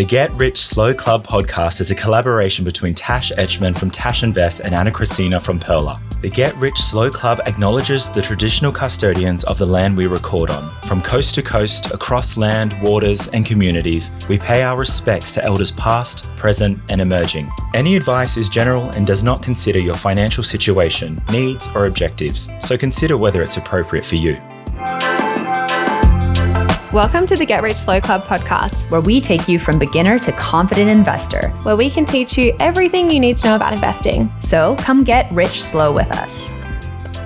The Get Rich Slow Club podcast is a collaboration between Tash Etschmann from Tash Invests and Ana Kresina from Perla. The Get Rich Slow Club acknowledges the traditional custodians of the land we record on. From coast to coast, across land, waters, and communities, we pay our respects to elders past, present, and emerging. Any advice is general and does not consider your financial situation, needs, or objectives, so consider whether it's appropriate for you. Welcome to the Get Rich Slow Club podcast, where we take you from beginner to confident investor, where we can teach you everything you need to know about investing. So come get rich slow with us.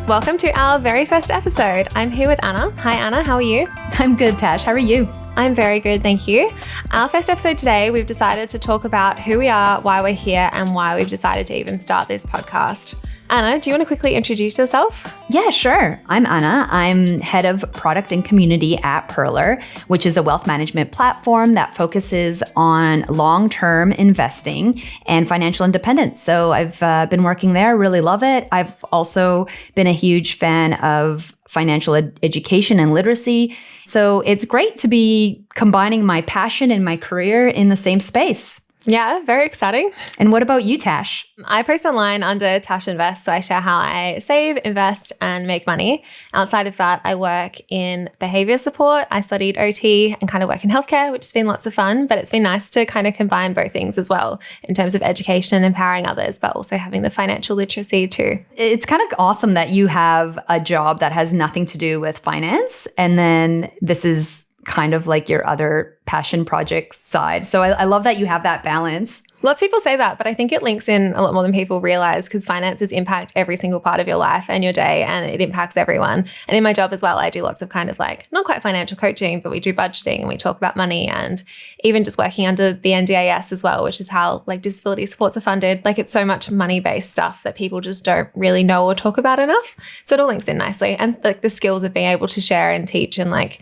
Welcome to our very first episode. I'm here with Anna. Hi Anna, how are you? I'm good, Tash. How are you? I'm very good, thank you. Our first episode today, we've decided to talk about who we are, why we're here, and why we've decided to even start this podcast. Anna, do you want to quickly introduce yourself? Yeah, sure. I'm Anna. I'm head of product and community at Perler, which is a wealth management platform that focuses on long-term investing and financial independence. So I've been working there, really love it. I've also been a huge fan of financial education and literacy. So it's great to be combining my passion and my career in the same space. Yeah, very exciting. And what about you, Tash? I post online under Tash Invests, so I share how I save, invest, and make money. Outside of that, I work in behavior support. I studied OT and kind of work in healthcare, which has been lots of fun, but it's been nice to kind of combine both things as well in terms of education and empowering others, but also having the financial literacy too. It's kind of awesome that you have a job that has nothing to do with finance, and then this is kind of like your other passion project side. So I love that you have that balance. Lots of people say that, but I think it links in a lot more than people realize because finances impact every single part of your life and your day, and it impacts everyone. And in my job as well, I do lots of kind of like, not quite financial coaching, but we do budgeting and we talk about money, and even just working under the NDIS as well, which is how like disability supports are funded. Like it's so much money-based stuff that people just don't really know or talk about enough. So it all links in nicely. And like the skills of being able to share and teach and like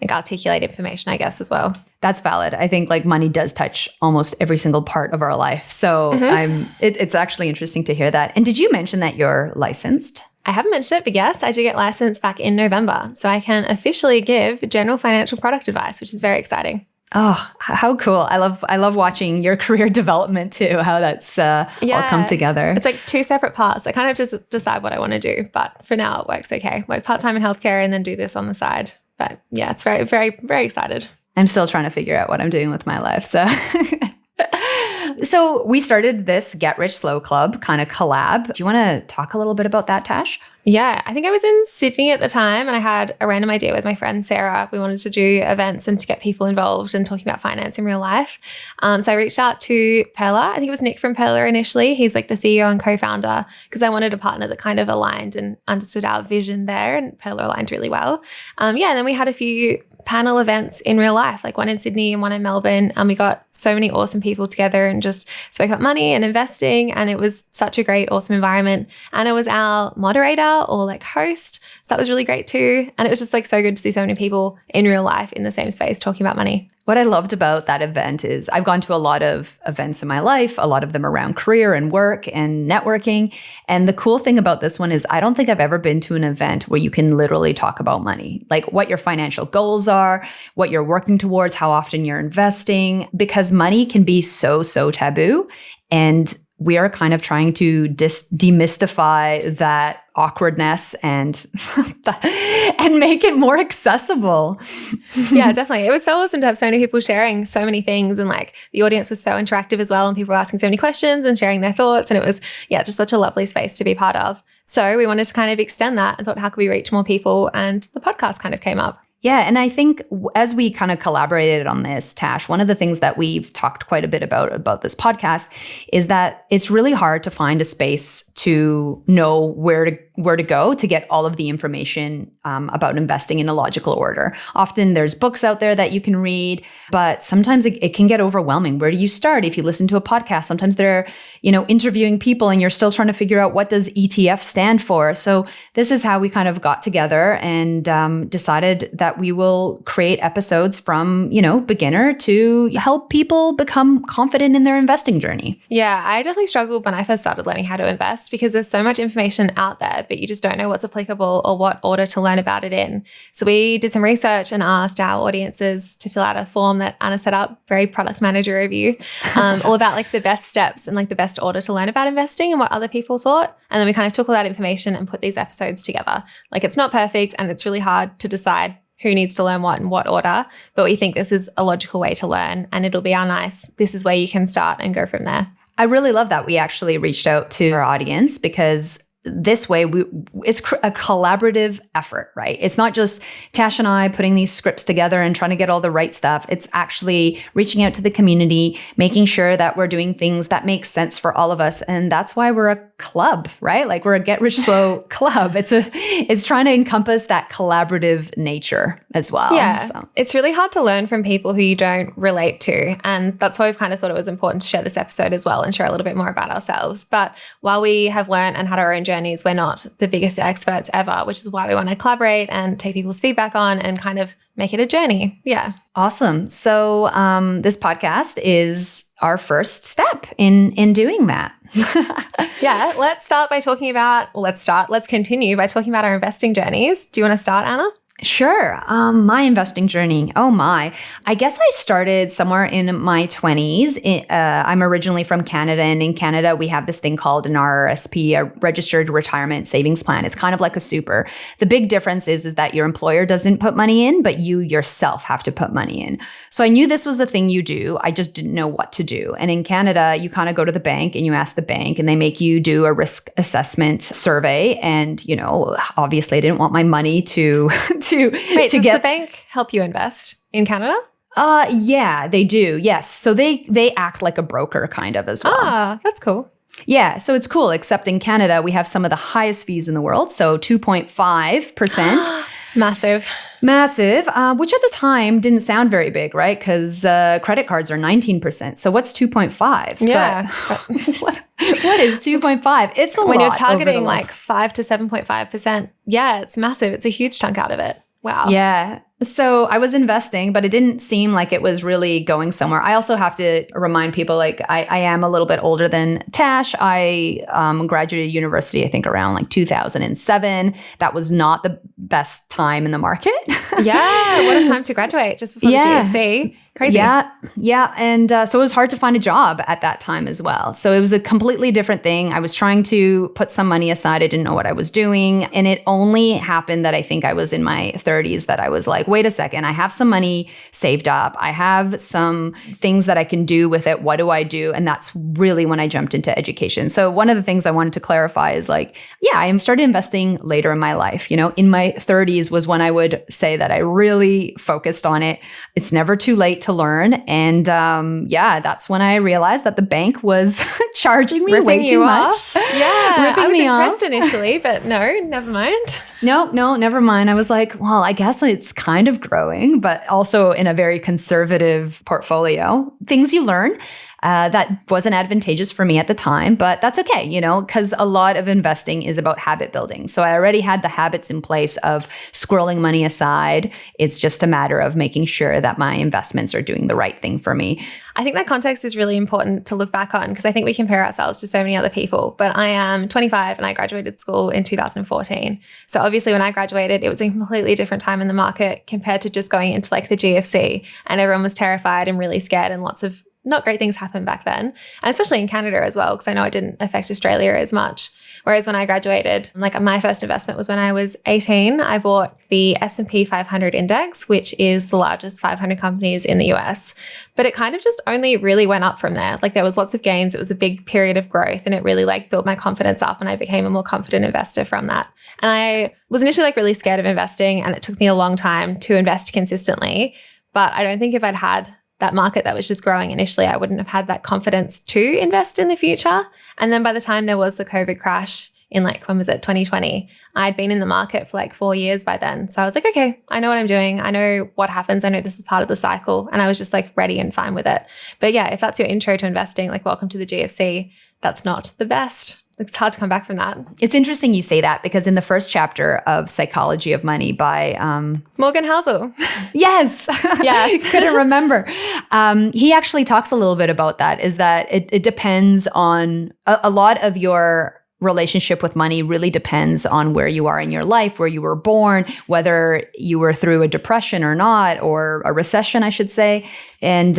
articulate information, I guess, as well. That's valid. I think like money does touch almost every single part of our life. So it's actually interesting to hear that. And did you mention that you're licensed? I haven't mentioned it, but yes, I did get licensed back in November. So I can officially give general financial product advice, which is very exciting. Oh, how cool. I love watching your career development too, how that's all come together. It's like two separate parts. I kind of just decide what I want to do, but for now it works okay. Work part-time in healthcare and then do this on the side. But yeah, it's very, very, very excited. I'm still trying to figure out what I'm doing with my life. So we started this Get Rich Slow Club kind of collab. Do you want to talk a little bit about that, Tash? Yeah, I think I was in Sydney at the time and I had a random idea with my friend Sarah. We wanted to do events and to get people involved and talking about finance in real life. So I reached out to Perla. I think it was Nick from Perla initially. He's like the CEO and co-founder, because I wanted a partner that kind of aligned and understood our vision there, and Perla aligned really well. And then we had a few panel events in real life, like one in Sydney and one in Melbourne. And we got so many awesome people together and just spoke about money and investing. And it was such a great, awesome environment. And it was our moderator or like host. So that was really great too. And it was just like so good to see so many people in real life in the same space talking about money. What I loved about that event is I've gone to a lot of events in my life, a lot of them around career and work and networking. And the cool thing about this one is I don't think I've ever been to an event where you can literally talk about money, like what your financial goals are, what you're working towards, how often you're investing, because money can be so taboo. And we are kind of trying to demystify that awkwardness and and make it more accessible. Yeah, definitely. It was so awesome to have so many people sharing so many things, and like the audience was so interactive as well, and people were asking so many questions and sharing their thoughts, and it was just such a lovely space to be part of. So we wanted to kind of extend that and thought, how could we reach more people? And the podcast kind of came up. Yeah. And I think as we kind of collaborated on this, Tash, one of the things that we've talked quite a bit about this podcast is that it's really hard to find a space to know where to go to get all of the information about investing in a logical order. Often there's books out there that you can read, but sometimes it can get overwhelming. Where do you start? If you listen to a podcast, sometimes they're, interviewing people and you're still trying to figure out what does ETF stand for. So this is how we kind of got together and decided that we will create episodes from, beginner to help people become confident in their investing journey. Yeah, I definitely struggled when I first started learning how to invest because there's so much information out there, but you just don't know what's applicable or what order to learn about it in. So we did some research and asked our audiences to fill out a form that Ana set up, very product manager of you, all about like the best steps and like the best order to learn about investing and what other people thought. And then we kind of took all that information and put these episodes together. Like it's not perfect and it's really hard to decide who needs to learn what in what order, but we think this is a logical way to learn and it'll be our this is where you can start and go from there. I really love that we actually reached out to our audience because this way it's a collaborative effort, right? It's not just Tash and I putting these scripts together and trying to get all the right stuff. It's actually reaching out to the community, making sure that we're doing things that make sense for all of us. And that's why we're a club, right? Like we're a get rich slow club. It's trying to encompass that collaborative nature as well. Yeah. So. It's really hard to learn from people who you don't relate to. And that's why we've kind of thought it was important to share this episode as well and share a little bit more about ourselves. But while we have learned and had our own journeys, we're not the biggest experts ever, which is why we want to collaborate and take people's feedback on and kind of make it a journey. Yeah. Awesome. So this podcast is our first step in doing that. Yeah. Let's continue by talking about our investing journeys. Do you want to start, Ana? Sure. My investing journey. Oh my. I guess I started somewhere in my 20s. I'm originally from Canada, and in Canada, we have this thing called an RRSP, a registered retirement savings plan. It's kind of like a super. The big difference is that your employer doesn't put money in, but you yourself have to put money in. So I knew this was a thing you do. I just didn't know what to do. And in Canada, you kind of go to the bank and you ask the bank and they make you do a risk assessment survey. And, you know, obviously I didn't want my money to does the bank help you invest in Canada? Yeah, they do. Yes. So they act like a broker kind of as well. Ah, that's cool. Yeah, so it's cool, except in Canada, we have some of the highest fees in the world. So 2.5%. Massive, which at the time didn't sound very big, right? Because credit cards are 19%. So what's 2.5? Yeah. What is 2.5? It's a lot. When you're targeting like 5 to 7.5%, yeah, it's massive. It's a huge chunk out of it. Wow. Yeah. So I was investing, but it didn't seem like it was really going somewhere. I also have to remind people, like I am a little bit older than Tash. I graduated university, I think around like 2007. That was not the best time in the market. Yeah. What a time to graduate just before the GFC. Crazy. Yeah. And so it was hard to find a job at that time as well. So it was a completely different thing. I was trying to put some money aside. I didn't know what I was doing. And it only happened that I think I was in my 30s that I was like, wait a second, I have some money saved up. I have some things that I can do with it. What do I do? And that's really when I jumped into education. So one of the things I wanted to clarify is like, yeah, I started investing later in my life. You know, in my 30s was when I would say that I really focused on it. It's never too late to learn. And that's when I realized that the bank was charging me way too much. Yeah. I was impressed initially, but no, never mind. No, never mind. I was like, well, I guess it's kind of growing, but also in a very conservative portfolio. Things you learn. That wasn't advantageous for me at the time, but that's okay, you know, because a lot of investing is about habit building. So I already had the habits in place of squirreling money aside. It's just a matter of making sure that my investments are doing the right thing for me. I think that context is really important to look back on because I think we compare ourselves to so many other people. But I am 25 and I graduated school in 2014. So obviously when I graduated, it was a completely different time in the market compared to just going into like the GFC, and everyone was terrified and really scared, and lots of not great things happened back then. And especially in Canada as well, because I know it didn't affect Australia as much. Whereas when I graduated, like my first investment was when I was 18. I bought the S&P 500 index, which is the largest 500 companies in the US. But it kind of just only really went up from there. Like there was lots of gains. It was a big period of growth, and it really like built my confidence up, and I became a more confident investor from that. And I was initially like really scared of investing, and it took me a long time to invest consistently. But I don't think if I'd had that market that was just growing initially, I wouldn't have had that confidence to invest in the future. And then by the time there was the COVID crash in like, when was it, 2020, I'd been in the market for like 4 years by then. So I was like, okay, I know what I'm doing. I know what happens. I know this is part of the cycle. And I was just like ready and fine with it. But yeah, if that's your intro to investing, like welcome to the GFC, that's not the best. It's hard to come back from that. It's interesting you say that because in the first chapter of Psychology of Money by Morgan Housel. Yes. Couldn't remember. He actually talks a little bit about that, is that it depends on a lot of your relationship with money really depends on where you are in your life, where you were born, whether you were through a depression or not, or a recession, I should say. And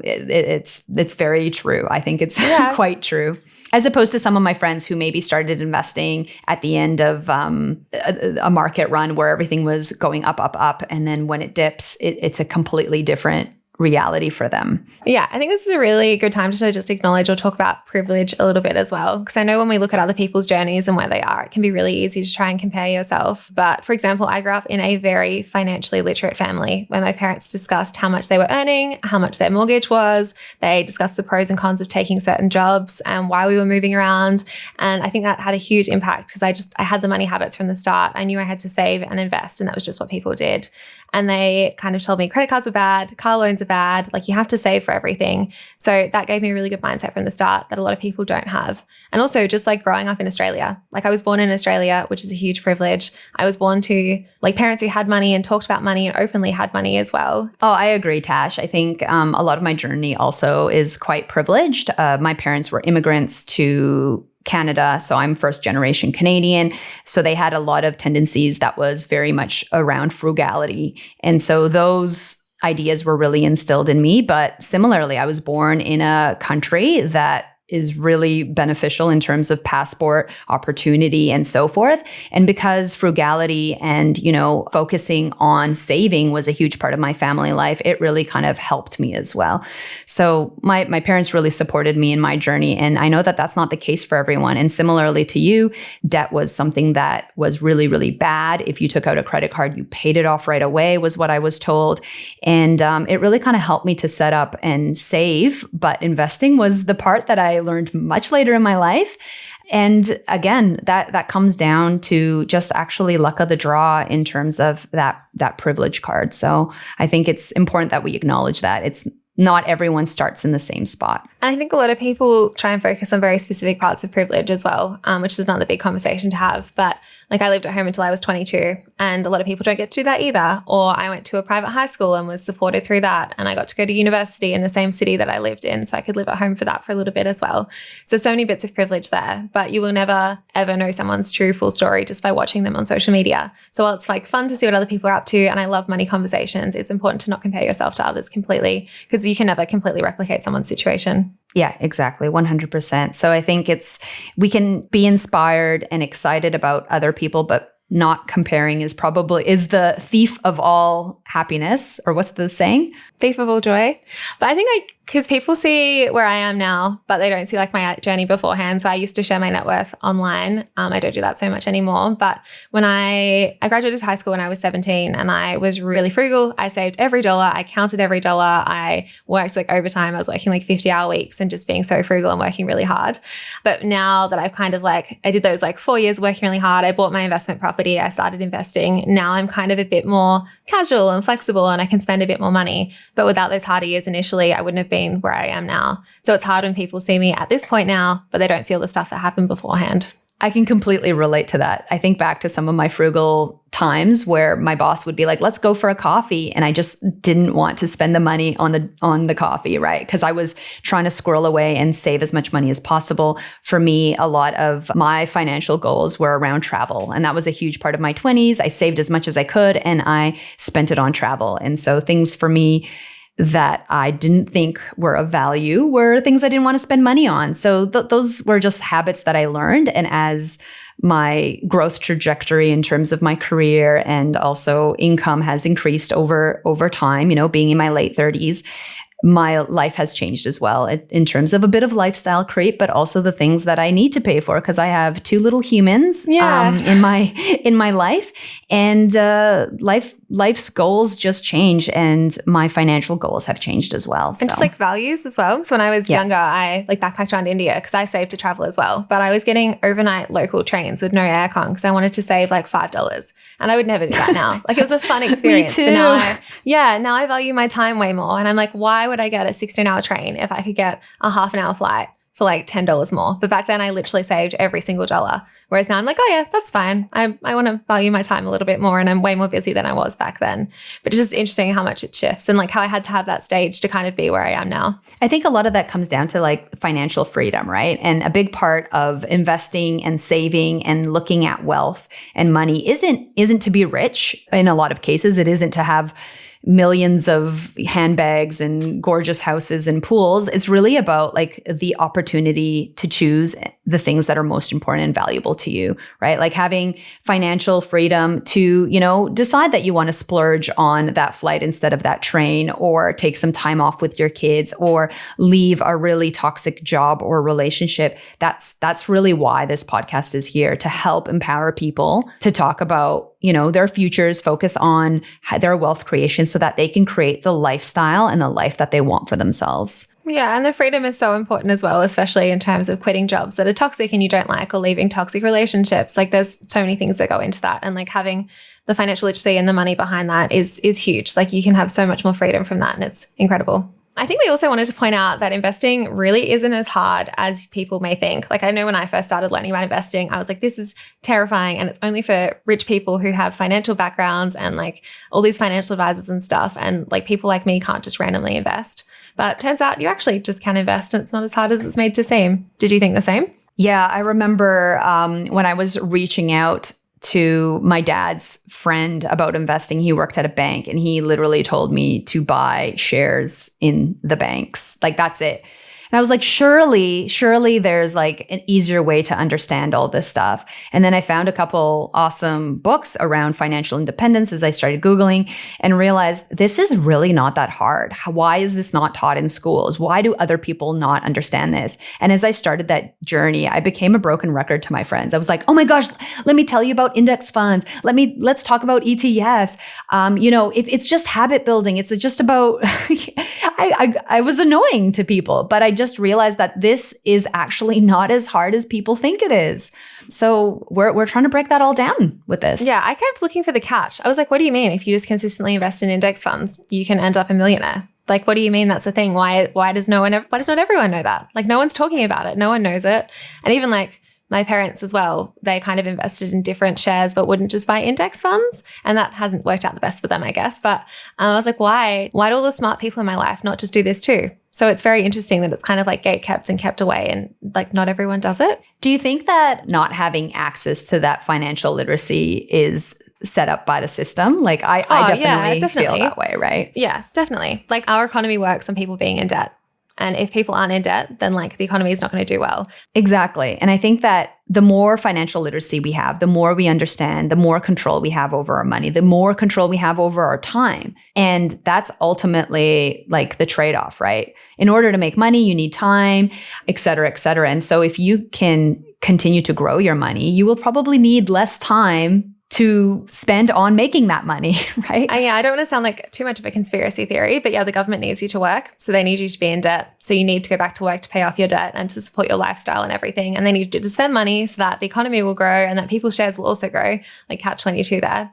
it's very true. I think it's quite true. As opposed to some of my friends who maybe started investing at the end of a market run where everything was going up, up, up. And then when it dips, it's a completely different reality for them. Yeah, I think this is a really good time to just acknowledge or talk about privilege a little bit as well. Because I know when we look at other people's journeys and where they are, it can be really easy to try and compare yourself. But for example, I grew up in a very financially literate family where my parents discussed how much they were earning, how much their mortgage was. They discussed the pros and cons of taking certain jobs and why we were moving around. And I think that had a huge impact because I had the money habits from the start. I knew I had to save and invest, and that was just what people did. And they kind of told me credit cards were bad, car loans are bad, like you have to save for everything. So that gave me a really good mindset from the start that a lot of people don't have. And also just like growing up in Australia, like I was born in Australia, which is a huge privilege. I was born to like parents who had money and talked about money and openly had money as well. Oh, I agree, Tash. I think a lot of my journey also is quite privileged. My parents were immigrants to Canada. So I'm first generation Canadian. So they had a lot of tendencies that was very much around frugality. And so those ideas were really instilled in me. But similarly, I was born in a country that is really beneficial in terms of passport opportunity and so forth. And because frugality and, focusing on saving was a huge part of my family life, it really kind of helped me as well. So my parents really supported me in my journey. And I know that that's not the case for everyone. And similarly to you, debt was something that was really, really bad. If you took out a credit card, you paid it off right away, was what I was told. And it really kind of helped me to set up and save. But investing was the part that I learned much later in my life. And again, that comes down to just actually luck of the draw in terms of that privilege card. So I think it's important that we acknowledge that it's not everyone starts in the same spot. And I think a lot of people try and focus on very specific parts of privilege as well, which is another big conversation to have. But like I lived at home until I was 22, and a lot of people don't get to do that either. Or I went to a private high school and was supported through that. And I got to go to university in the same city that I lived in. So I could live at home for that for a little bit as well. So many bits of privilege there, but you will never, ever know someone's true full story just by watching them on social media. So while it's like fun to see what other people are up to, and I love money conversations, it's important to not compare yourself to others completely, because you can never completely replicate someone's situation. Yeah, exactly. 100%. So I think we can be inspired and excited about other people, but not comparing is the thief of all happiness, or what's the saying? Thief of all joy. But I think because people see where I am now, but they don't see like my journey beforehand. So I used to share my net worth online. I don't do that so much anymore. But when I graduated high school when I was 17, and I was really frugal. I saved every dollar. I counted every dollar. I worked like overtime. I was working like 50-hour weeks and just being so frugal and working really hard. But now that I've kind of I did those 4 years working really hard. I bought my investment property. I started investing. Now I'm kind of a bit more casual and flexible, and I can spend a bit more money. But without those harder years initially, I wouldn't have been where I am now. So it's hard when people see me at this point now, but they don't see all the stuff that happened beforehand. I can completely relate to that. I think back to some of my frugal times where my boss would be like, let's go for a coffee. And I just didn't want to spend the money on the coffee, right? Because I was trying to squirrel away and save as much money as possible. For me, a lot of my financial goals were around travel. And that was a huge part of my 20s. I saved as much as I could and I spent it on travel. And so things for me that I didn't think were of value were things I didn't want to spend money on. So those were just habits that I learned. And as my growth trajectory in terms of my career and also income has increased over time, being in my late 30s, my life has changed as well in terms of a bit of lifestyle creep, but also the things that I need to pay for because I have two little humans in my life, and life's goals just change, and my financial goals have changed as well. And just values as well. So when I was younger, I backpacked around India because I saved to travel as well. But I was getting overnight local trains with no aircon because I wanted to save $5, and I would never do that now. It was a fun experience. Me too. But now I value my time way more, and I'm like, why would I get a 16-hour train if I could get a half an hour flight for like $10 more. But back then I literally saved every single dollar. Whereas now I'm like, oh yeah, that's fine. I want to value my time a little bit more, and I'm way more busy than I was back then. But it's just interesting how much it shifts, and like how I had to have that stage to kind of be where I am now. I think a lot of that comes down to like financial freedom, right? And a big part of investing and saving and looking at wealth and money isn't to be rich. In a lot of cases, it isn't to have millions of handbags and gorgeous houses and pools. It's really about like the opportunity to choose the things that are most important and valuable to you, right? Like having financial freedom to, decide that you want to splurge on that flight instead of that train, or take some time off with your kids, or leave a really toxic job or relationship. That's really why this podcast is here, to help empower people to talk about their futures, focus on their wealth creation so that they can create the lifestyle and the life that they want for themselves. Yeah, and the freedom is so important as well, especially in terms of quitting jobs that are toxic and you don't like, or leaving toxic relationships. Like there's so many things that go into that, and like having the financial literacy and the money behind that is huge. Like you can have so much more freedom from that, and it's incredible. I think we also wanted to point out that investing really isn't as hard as people may think. Like I know when I first started learning about investing, I was like, this is terrifying, and it's only for rich people who have financial backgrounds and like all these financial advisors and stuff. And like people like me can't just randomly invest. But it turns out you actually just can invest, and it's not as hard as it's made to seem. Did you think the same? Yeah, I remember when I was reaching out to my dad's friend about investing. He worked at a bank, and he literally told me to buy shares in the banks. Like that's it. And I was like, surely there's like an easier way to understand all this stuff. And then I found a couple awesome books around financial independence as I started Googling, and realized this is really not that hard. Why is this not taught in schools? Why do other people not understand this? And as I started that journey, I became a broken record to my friends. I was like, oh my gosh, let me tell you about index funds. Let's talk about ETFs. If it's just habit building, it's just about, I was annoying to people, but I just realized that this is actually not as hard as people think it is. So we're trying to break that all down with this. Yeah, I kept looking for the catch. I was like, what do you mean? If you just consistently invest in index funds, you can end up a millionaire. Like, what do you mean that's a thing? Why does not everyone know that? Like, no one's talking about it. No one knows it. And even like my parents as well, they kind of invested in different shares, but wouldn't just buy index funds. And that hasn't worked out the best for them, I guess. But I was like, why do all the smart people in my life not just do this too? So it's very interesting that it's kind of like gate-kept and kept away, and like not everyone does it. Do you think that not having access to that financial literacy is set up by the system? Like I definitely feel that way, right? Yeah, definitely. Like our economy works on people being in debt. And if people aren't in debt, then like the economy is not going to do well. Exactly. And I think that the more financial literacy we have, the more we understand, the more control we have over our money, the more control we have over our time. And that's ultimately like the trade-off, right? In order to make money, you need time, et cetera, et cetera. And so if you can continue to grow your money, you will probably need less time to spend on making that money, right? I don't want to sound like too much of a conspiracy theory, but yeah, the government needs you to work. So they need you to be in debt. So you need to go back to work to pay off your debt and to support your lifestyle and everything. And they need you to spend money so that the economy will grow and that people's shares will also grow, like catch-22 there.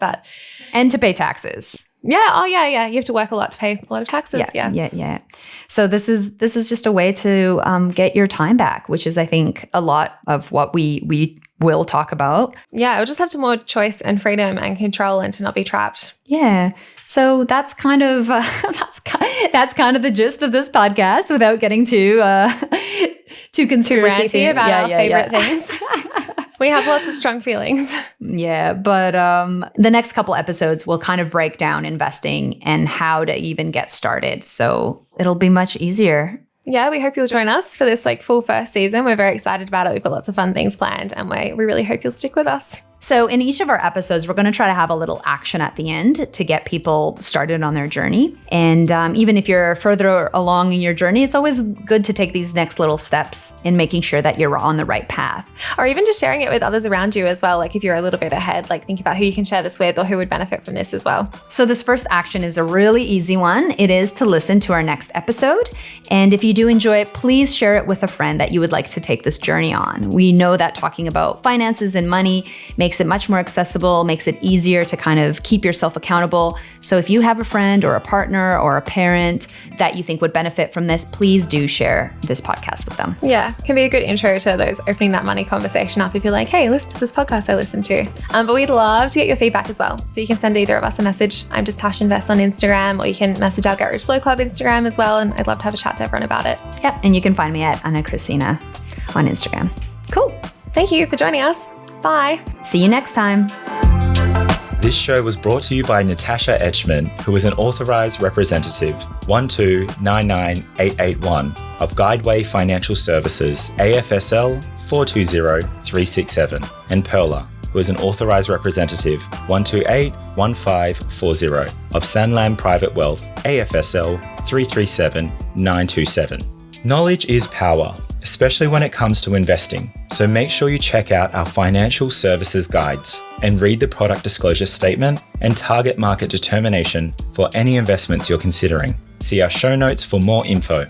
And to pay taxes. Yeah. Oh, yeah. You have to work a lot to pay a lot of taxes. Yeah. So this is just a way to get your time back, which is, I think, a lot of what we will talk about. Yeah, it'll just have to more choice and freedom and control, and to not be trapped. Yeah. So that's kind of that's kind of the gist of this podcast, without getting too conspiracy ranty about our favorite things. We have lots of strong feelings. Yeah, but the next couple episodes will kind of break down investing and how to even get started. So it'll be much easier. Yeah, we hope you'll join us for this like full first season. We're very excited about it. We've got lots of fun things planned, and we really hope you'll stick with us. So in each of our episodes, we're going to try to have a little action at the end to get people started on their journey. And even if you're further along in your journey, it's always good to take these next little steps in making sure that you're on the right path. Or even just sharing it with others around you as well. Like if you're a little bit ahead, like think about who you can share this with or who would benefit from this as well. So this first action is a really easy one. It is to listen to our next episode. And if you do enjoy it, please share it with a friend that you would like to take this journey on. We know that talking about finances and money makes makes it much more accessible, makes it easier to kind of keep yourself accountable. So if you have a friend or a partner or a parent that you think would benefit from this, please do share this podcast with them. Yeah, can be a good intro to those opening that money conversation up if you're like, hey, listen to this podcast I listened to. But we'd love to get your feedback as well. So you can send either of us a message. I'm just Tash Invests on Instagram, or you can message our Get Rich Slow Club Instagram as well. And I'd love to have a chat to everyone about it. Yeah, and you can find me at Ana Kresina on Instagram. Cool. Thank you for joining us. Bye. See you next time. This show was brought to you by Natasha Etschmann, who is an authorised representative 1299881 of Guideway Financial Services, AFSL 420367, and Perla, who is an authorised representative 1281540 of Sanlam Private Wealth, AFSL 337927. Knowledge is power, especially when it comes to investing. So make sure you check out our financial services guides and read the product disclosure statement and target market determination for any investments you're considering. See our show notes for more info.